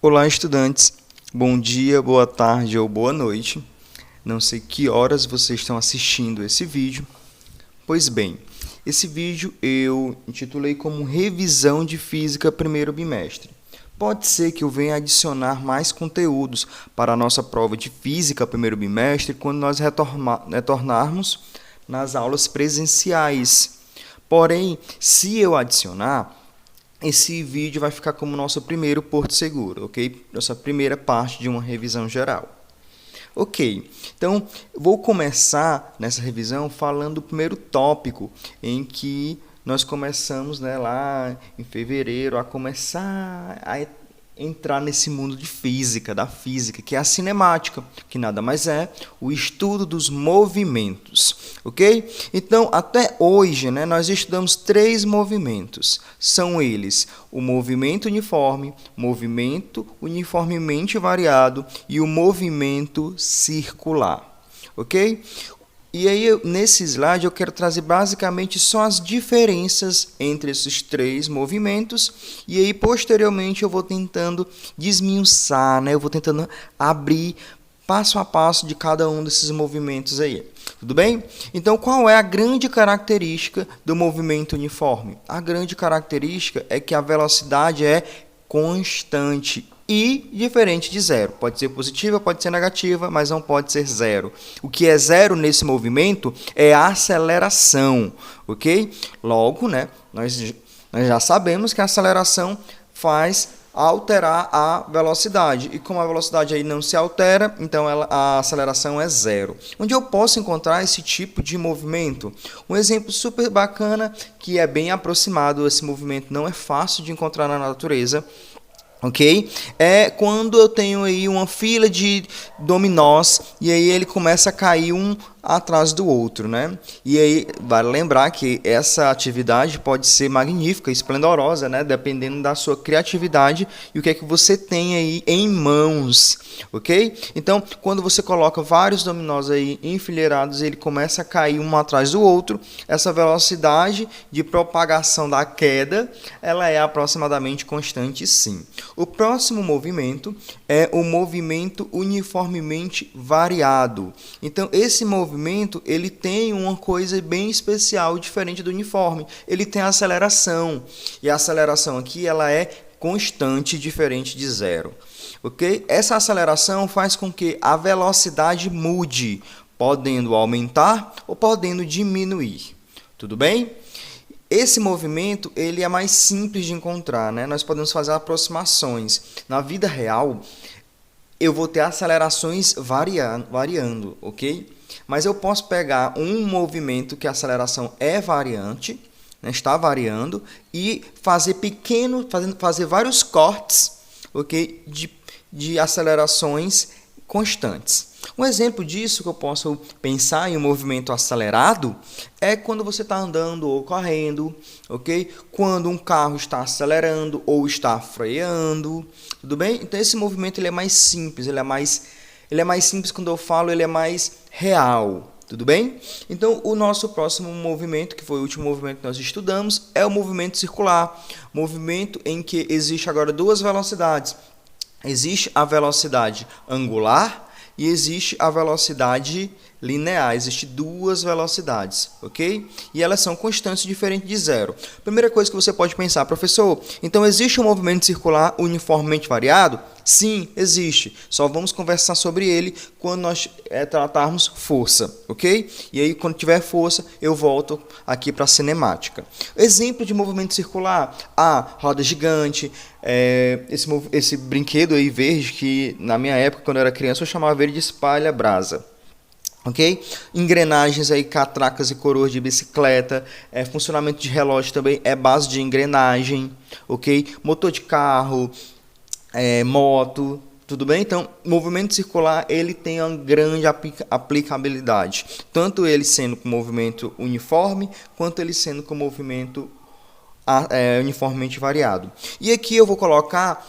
Olá, estudantes. Bom dia, boa tarde ou boa noite. Não sei que horas vocês estão assistindo esse vídeo. Pois bem, esse vídeo eu intitulei como Revisão de Física primeiro bimestre. Pode ser que eu venha adicionar mais conteúdos para a nossa prova de Física primeiro bimestre quando nós retornarmos nas aulas presenciais. Porém, se eu adicionar, esse vídeo vai ficar como nosso primeiro porto seguro, ok? Nossa primeira parte de uma revisão geral. Ok, então vou começar nessa revisão falando do primeiro tópico, em que nós começamos lá em fevereiro a começar a entrar nesse mundo de física, da física, que é a cinemática, que nada mais é o estudo dos movimentos, ok? Então, até hoje, nós estudamos 3 movimentos. São eles o movimento uniforme, movimento uniformemente variado e o movimento circular, ok? E aí, nesse slide, eu quero trazer basicamente só as diferenças entre esses 3 movimentos. E aí, posteriormente, eu vou tentando desmiuçar, eu vou tentando abrir passo a passo de cada um desses movimentos aí. Tudo bem? Então, qual é a grande característica do movimento uniforme? A grande característica é que a velocidade é constante e diferente de zero. Pode ser positiva, pode ser negativa, mas não pode ser zero. O que é zero nesse movimento é a aceleração, ok? Logo, nós já sabemos que a aceleração faz alterar a velocidade. E como a velocidade aí não se altera, então a aceleração é zero. Onde eu posso encontrar esse tipo de movimento? Um exemplo super bacana, que é bem aproximado, esse movimento não é fácil de encontrar na natureza, ok? É quando eu tenho aí uma fila de dominós e aí ele começa a cair um atrás do outro, E aí vale lembrar que essa atividade pode ser magnífica, esplendorosa, Dependendo da sua criatividade e o que é que você tem aí em mãos, ok? Então, quando você coloca vários dominós aí enfileirados, ele começa a cair um atrás do outro. Essa velocidade de propagação da queda, ela é aproximadamente constante, sim. O próximo movimento é o movimento uniformemente variado. Então, esse movimento ele tem uma coisa bem especial, diferente do uniforme. Ele tem a aceleração. E a aceleração aqui ela é constante, diferente de zero. Ok? Essa aceleração faz com que a velocidade mude, podendo aumentar ou podendo diminuir. Tudo bem? Esse movimento ele é mais simples de encontrar, Nós podemos fazer aproximações. Na vida real, eu vou ter acelerações variando, ok? Mas eu posso pegar um movimento que a aceleração é variante, está variando, e fazer vários cortes, ok? De acelerações constantes. Um exemplo disso que eu posso pensar em um movimento acelerado é quando você está andando ou correndo, ok? Quando um carro está acelerando ou está freando, tudo bem? Então esse movimento ele é mais simples, ele é mais simples quando eu falo, ele é mais real, tudo bem? Então o nosso próximo movimento, que foi o último movimento que nós estudamos, é o movimento circular, movimento em que existe agora 2 velocidades. Existe a velocidade angular e existe a velocidade linear. Existem 2 velocidades, ok? E elas são constantes, diferentes de zero. Primeira coisa que você pode pensar, professor, então existe um movimento circular uniformemente variado? Sim, existe. Só vamos conversar sobre ele quando nós tratarmos força, ok? E aí, quando tiver força, eu volto aqui para a cinemática. Exemplo de movimento circular: roda gigante, esse brinquedo aí verde que na minha época, quando eu era criança, eu chamava ele de espalha-brasa. Ok? Engrenagens aí, catracas e coroas de bicicleta, funcionamento de relógio também é base de engrenagem, ok? Motor de carro, moto, tudo bem? Então, movimento circular ele tem uma grande aplicabilidade, tanto ele sendo com movimento uniforme, quanto ele sendo com movimento uniformemente variado. E aqui eu vou colocar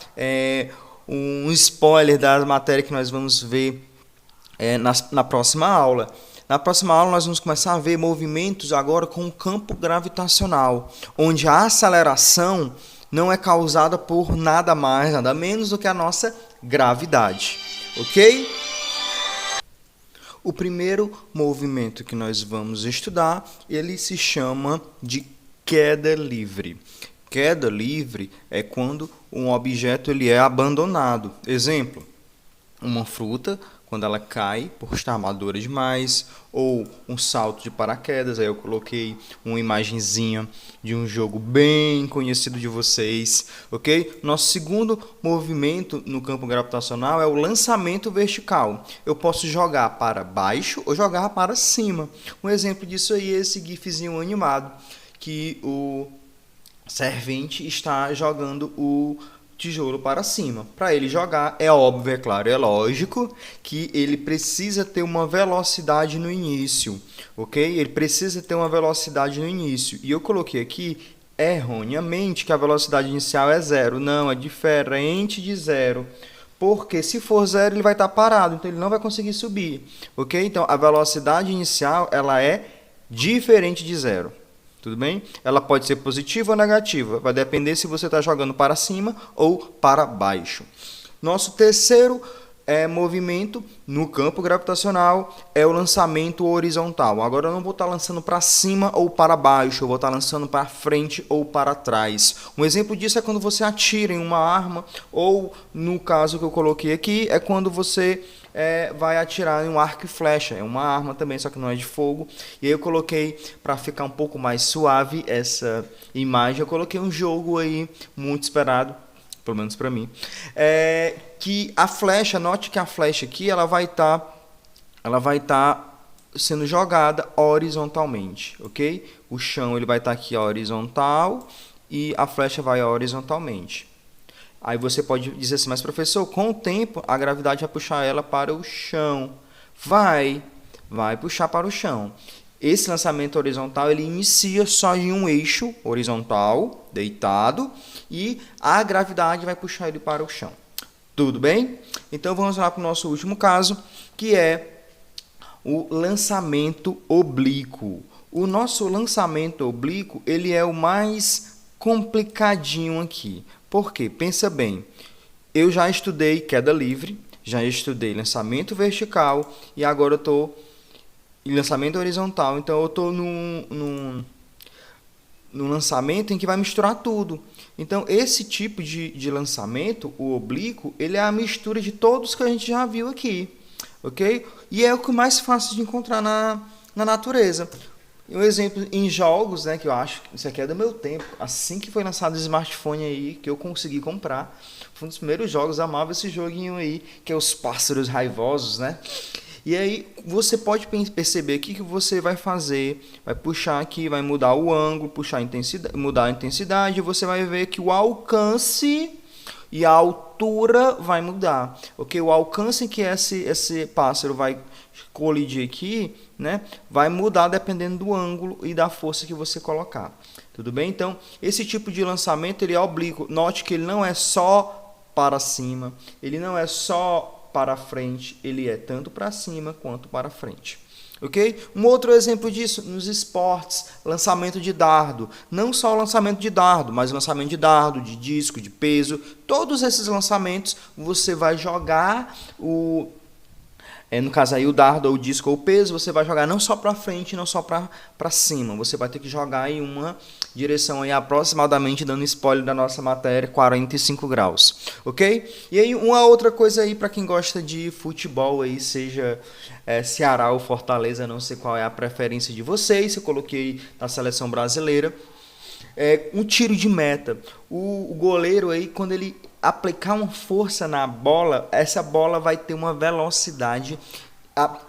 um spoiler da matéria que nós vamos ver na próxima aula. Na próxima aula nós vamos começar a ver movimentos agora com o campo gravitacional, onde a aceleração não é causada por nada mais, nada menos do que a nossa gravidade, ok? O primeiro movimento que nós vamos estudar, ele se chama de queda livre. Queda livre é quando um objeto ele é abandonado. Exemplo, uma fruta, quando ela cai por estar madura demais, ou um salto de paraquedas. Aí eu coloquei uma imagenzinha de um jogo bem conhecido de vocês, ok? Nosso segundo movimento no campo gravitacional é o lançamento vertical. Eu posso jogar para baixo ou jogar para cima. Um exemplo disso aí é esse gifzinho animado, que o servente está jogando o tijolo para cima. Para ele jogar, é óbvio, é claro, é lógico que ele precisa ter uma velocidade no início, ok? Ele precisa ter uma velocidade no início. E eu coloquei aqui, erroneamente, que a velocidade inicial é 0. Não, é diferente de 0. Porque se for 0, ele vai estar parado, então ele não vai conseguir subir, ok? Então, a velocidade inicial, ela é diferente de 0. Tudo bem? Ela pode ser positiva ou negativa. Vai depender se você está jogando para cima ou para baixo. Nosso terceiro movimento no campo gravitacional é o lançamento horizontal. Agora eu não vou estar lançando para cima ou para baixo. Eu vou estar lançando para frente ou para trás. Um exemplo disso é quando você atira em uma arma. Ou, no caso que eu coloquei aqui, é quando você vai atirar em um arco e flecha. É uma arma também, só que não é de fogo. E aí eu coloquei, para ficar um pouco mais suave essa imagem, eu coloquei um jogo aí muito esperado, pelo menos para mim, que a flecha, note que a flecha aqui, ela vai estar sendo jogada horizontalmente, ok? O chão ele vai estar aqui horizontal e a flecha vai horizontalmente. Aí você pode dizer assim, mas professor, com o tempo a gravidade vai puxar ela para o chão. Vai puxar para o chão. Esse lançamento horizontal ele inicia só em um eixo horizontal, deitado, e a gravidade vai puxar ele para o chão. Tudo bem? Então vamos lá para o nosso último caso, que é o lançamento oblíquo. O nosso lançamento oblíquo ele é o mais complicadinho aqui. Por quê? Pensa bem, eu já estudei queda livre, já estudei lançamento vertical e agora eu estou em lançamento horizontal. Então eu estou num lançamento em que vai misturar tudo. Então esse tipo de lançamento, o oblíquo, ele é a mistura de todos que a gente já viu aqui, ok? E é o que é mais fácil de encontrar na natureza. Um exemplo em jogos, né, que eu acho que isso aqui é do meu tempo, assim que foi lançado o smartphone aí, que eu consegui comprar, foi um dos primeiros jogos, eu amava esse joguinho aí, que é os pássaros raivosos, né? E aí você pode perceber aqui que você vai fazer, vai puxar aqui, vai mudar o ângulo, puxar a intensidade, mudar a intensidade, e você vai ver que o alcance e a altura vai mudar, ok? O alcance que esse pássaro vai colidir aqui, né, vai mudar dependendo do ângulo e da força que você colocar. Tudo bem? Então, esse tipo de lançamento ele é oblíquo. Note que ele não é só para cima, ele não é só para frente, ele é tanto para cima quanto para frente. Ok? Um outro exemplo disso, nos esportes, lançamento de dardo. Não só o lançamento de dardo, mas o lançamento de dardo, de disco, de peso. Todos esses lançamentos você vai jogar no caso aí o dardo ou o disco ou o peso, você vai jogar não só para frente, não só para cima. Você vai ter que jogar em uma direção aí aproximadamente, dando spoiler da nossa matéria, 45 graus, ok? E aí uma outra coisa aí para quem gosta de futebol aí, seja Ceará ou Fortaleza, não sei qual é a preferência de vocês, eu coloquei na seleção brasileira, um tiro de meta. O goleiro aí, quando ele aplicar uma força na bola, essa bola vai ter uma velocidade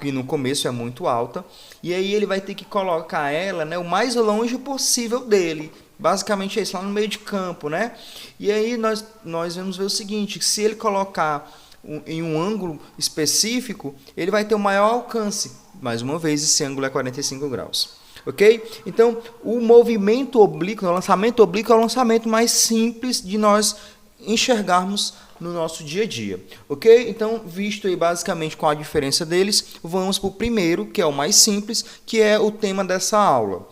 que no começo é muito alta, e aí ele vai ter que colocar ela, né, o mais longe possível dele. Basicamente é isso, lá no meio de campo, né? E aí nós vamos ver o seguinte, se ele colocar em um ângulo específico, ele vai ter o maior alcance. Mais uma vez, esse ângulo é 45 graus. Ok? Então, o movimento oblíquo, o lançamento oblíquo é o lançamento mais simples de nós enxergarmos no nosso dia a dia, ok? Então, visto aí basicamente qual a diferença deles, vamos para o primeiro, que é o mais simples, que é o tema dessa aula,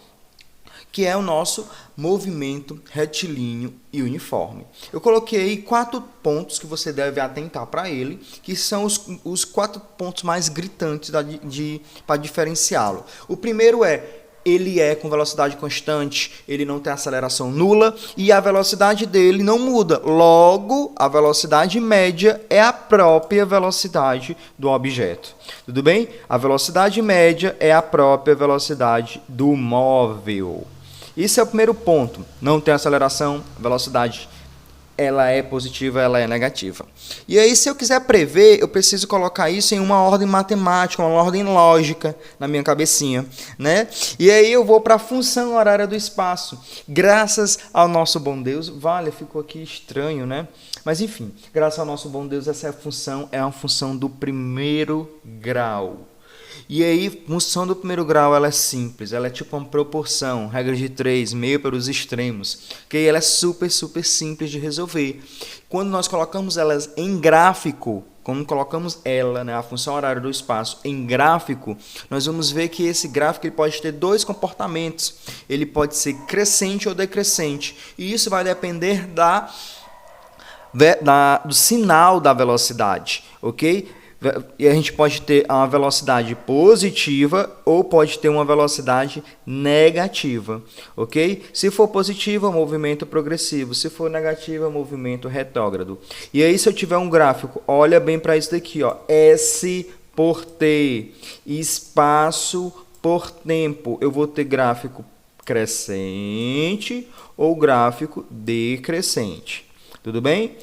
que é o nosso movimento retilíneo e uniforme. Eu coloquei 4 pontos que você deve atentar para ele, que são os 4 pontos mais gritantes para diferenciá-lo. O primeiro ele é com velocidade constante, ele não tem aceleração nula e a velocidade dele não muda. Logo, a velocidade média é a própria velocidade do objeto. Tudo bem? A velocidade média é a própria velocidade do móvel. Esse é o primeiro ponto. Não tem aceleração, velocidade ela é positiva, ela é negativa. E aí, se eu quiser prever, eu preciso colocar isso em uma ordem matemática, uma ordem lógica na minha cabecinha, né? E aí eu vou para a função horária do espaço. Graças ao nosso bom Deus, ficou aqui estranho, né? Mas enfim, graças ao nosso bom Deus, essa função é uma função do primeiro grau. E aí, função do primeiro grau, ela é simples, ela é tipo uma proporção, regra de 3, meio para os extremos, que ela é super simples de resolver. Quando nós colocamos elas em gráfico, quando colocamos ela, né, a função horária do espaço, em gráfico, nós vamos ver que esse gráfico ele pode ter 2 comportamentos. Ele pode ser crescente ou decrescente, e isso vai depender do sinal da velocidade, ok? E a gente pode ter uma velocidade positiva ou pode ter uma velocidade negativa, ok? Se for positiva, movimento progressivo. Se for negativa, movimento retrógrado. E aí, se eu tiver um gráfico, olha bem para isso daqui, ó, S por T, espaço por tempo. Eu vou ter gráfico crescente ou gráfico decrescente. Tudo bem?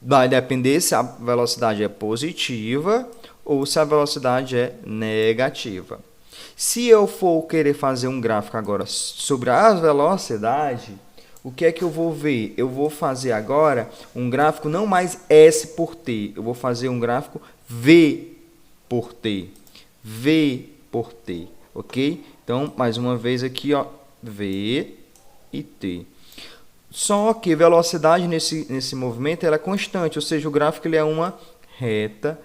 Vai depender se a velocidade é positiva ou se a velocidade é negativa. Se eu for querer fazer um gráfico agora sobre a velocidade, o que é que eu vou ver? Eu vou fazer agora um gráfico não mais S por T, eu vou fazer um gráfico V por T. V por T, ok? Então, mais uma vez aqui, ó, V e T. Só que velocidade nesse movimento ela é constante, ou seja, o gráfico ele é uma reta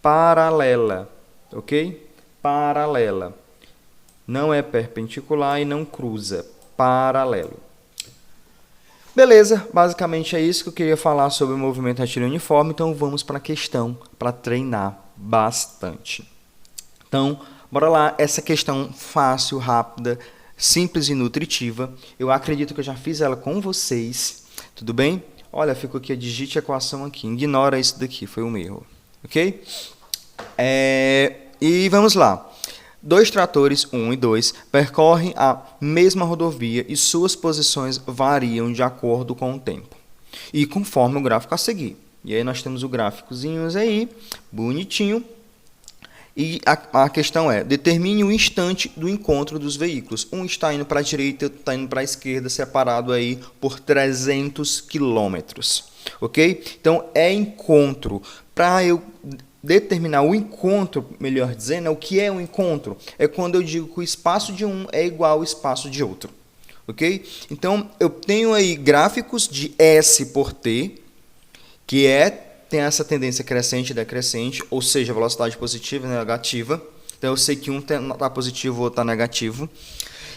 paralela, ok? Paralela. Não é perpendicular e não cruza, paralelo. Beleza, basicamente é isso que eu queria falar sobre o movimento retilíneo uniforme, então vamos para a questão, para treinar bastante. Então, bora lá, essa questão fácil, rápida, simples e nutritiva. Eu acredito que eu já fiz ela com vocês. Tudo bem? Olha, ficou aqui a digite a equação aqui. Ignora isso daqui, foi um erro. Ok? E vamos lá. 2 tratores, 1 e 2, percorrem a mesma rodovia e suas posições variam de acordo com o tempo. E conforme o gráfico a seguir. E aí nós temos o gráficozinho aí, bonitinho. E a questão é, determine o instante do encontro dos veículos. Um está indo para a direita, outro está indo para a esquerda, separado aí por 300 quilômetros. Ok? Então, é encontro. Para eu determinar o encontro, melhor dizendo, o que é um encontro? É quando eu digo que o espaço de um é igual ao espaço de outro. Ok? Então, eu tenho aí gráficos de S por T, que tem essa tendência crescente e decrescente, ou seja, velocidade positiva e negativa. Então, eu sei que um está positivo, o outro está negativo.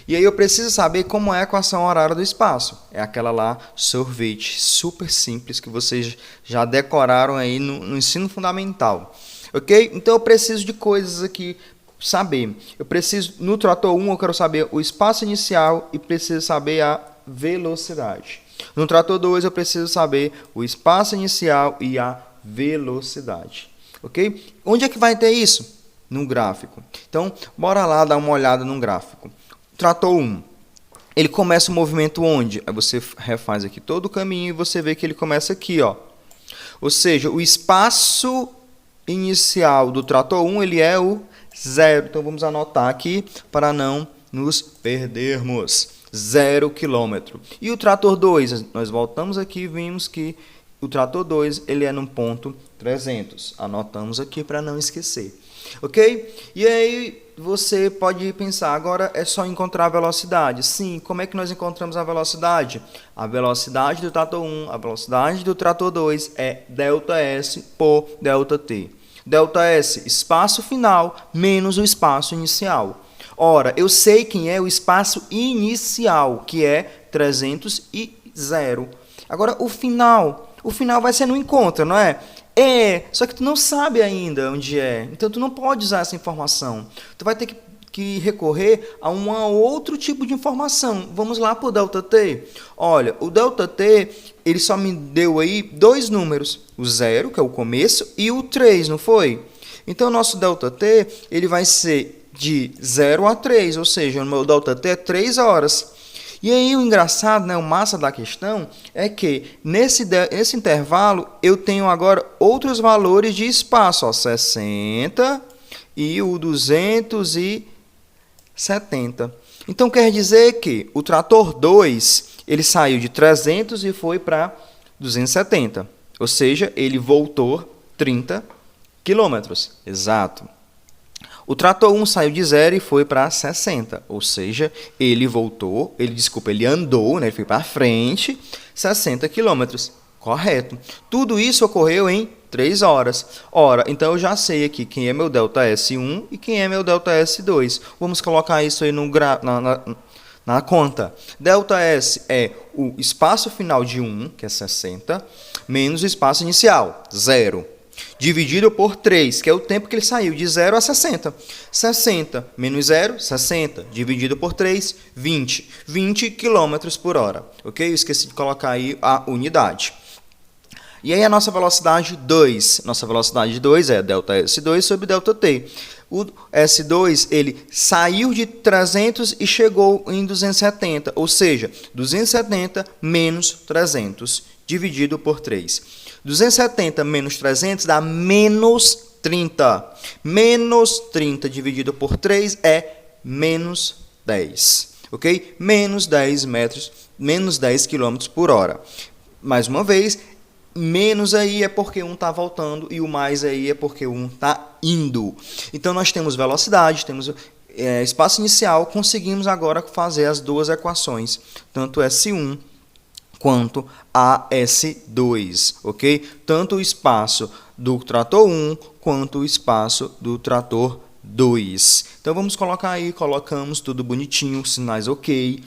E aí eu preciso saber como é a equação horária do espaço. É aquela lá, sorvete, super simples, que vocês já decoraram aí no ensino fundamental. Ok? Então, eu preciso de coisas aqui saber. Eu preciso, no trator 1, eu quero saber o espaço inicial e preciso saber a velocidade. No trator 2, eu preciso saber o espaço inicial e a velocidade. Ok? Onde é que vai ter isso? No gráfico. Então, bora lá dar uma olhada no gráfico. Trator 1. Ele começa o movimento onde? Aí você refaz aqui todo o caminho e você vê que ele começa aqui, ó. Ou seja, o espaço inicial do trator 1 ele é o 0. Então, vamos anotar aqui para não nos perdermos. 0 km. E o trator 2, nós voltamos aqui e vimos que o trator 2 ele é no ponto 300. Anotamos aqui para não esquecer. Ok? E aí você pode pensar, agora é só encontrar a velocidade. Sim, como é que nós encontramos a velocidade? A velocidade do trator 1, a velocidade do trator 2 é ΔS por ΔT. ΔS, espaço final, menos o espaço inicial. Ora, eu sei quem é o espaço inicial, que é 300 e 0. Agora, o final vai ser no encontro, não é? Só que tu não sabe ainda onde é, então tu não pode usar essa informação. Tu vai ter que recorrer a um outro tipo de informação. Vamos lá para o ΔT. Olha, o ΔT, ele só me deu aí dois números, o 0, que é o começo, e o 3, não foi? Então, o nosso ΔT, ele vai ser de 0 a 3, ou seja, o meu ΔT é 3 horas. E aí o engraçado, né, o massa da questão, é que nesse intervalo eu tenho agora outros valores de espaço, ó, 60 e o 270. Então quer dizer que o trator 2, ele saiu de 300 e foi para 270, ou seja, ele voltou 30 quilômetros, exato. O trator 1 saiu de 0 e foi para 60, ou seja, ele andou, né, ele foi para frente 60 quilômetros, correto. Tudo isso ocorreu em 3 horas. Ora, então eu já sei aqui quem é meu ΔS1 e quem é meu ΔS2. Vamos colocar isso aí na conta. ΔS é o espaço final de 1, que é 60, menos o espaço inicial, 0. Dividido por 3, que é o tempo que ele saiu, de 0 a 60. 60 menos 0, 60. Dividido por 3, 20. 20 km por hora. Ok? Eu esqueci de colocar aí a unidade. E aí a nossa velocidade 2. Nossa velocidade 2 é ΔS2 sobre ΔT. O S2, ele saiu de 300 e chegou em 270. Ou seja, 270 menos 300, dividido por 3. 270 menos 300 dá menos 30. Menos 30 dividido por 3 é menos 10. Ok? Menos 10 metros, menos 10 km por hora. Mais uma vez, menos aí é porque um está voltando e o mais aí é porque um está indo. Então, nós temos velocidade, temos espaço inicial, conseguimos agora fazer as duas equações, tanto S1 quanto a S2, ok? Tanto o espaço do trator 1 quanto o espaço do trator 2. Então, vamos colocar aí, colocamos tudo bonitinho, sinais ok?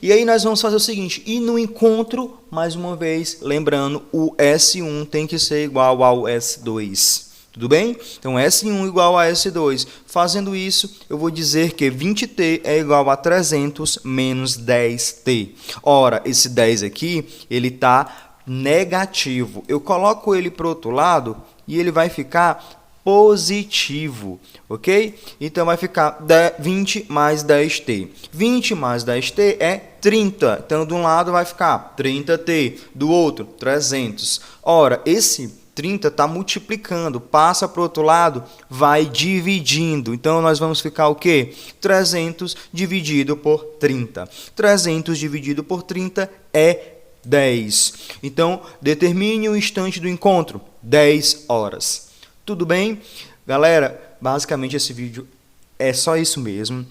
E aí nós vamos fazer o seguinte, e no encontro, mais uma vez, lembrando, o S1 tem que ser igual ao S2. Tudo bem? Então, S1 igual a S2. Fazendo isso, eu vou dizer que 20T é igual a 300 menos 10T. Ora, esse 10 aqui, ele está negativo. Eu coloco ele para o outro lado e ele vai ficar positivo, ok? Então, vai ficar 20 mais 10T. 20 mais 10T é 30. Então, de um lado vai ficar 30T, do outro 300. Ora, esse 30 está multiplicando, passa para o outro lado, vai dividindo. Então, nós vamos ficar o quê? 300 dividido por 30. 300 dividido por 30 é 10. Então, determine o instante do encontro, 10 horas. Tudo bem? Galera, basicamente esse vídeo é só isso mesmo.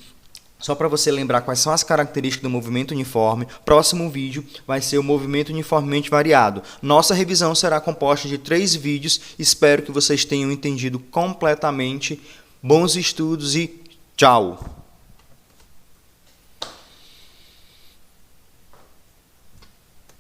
Só para você lembrar quais são as características do movimento uniforme, próximo vídeo vai ser o movimento uniformemente variado. Nossa revisão será composta de 3 vídeos, espero que vocês tenham entendido completamente. Bons estudos e tchau!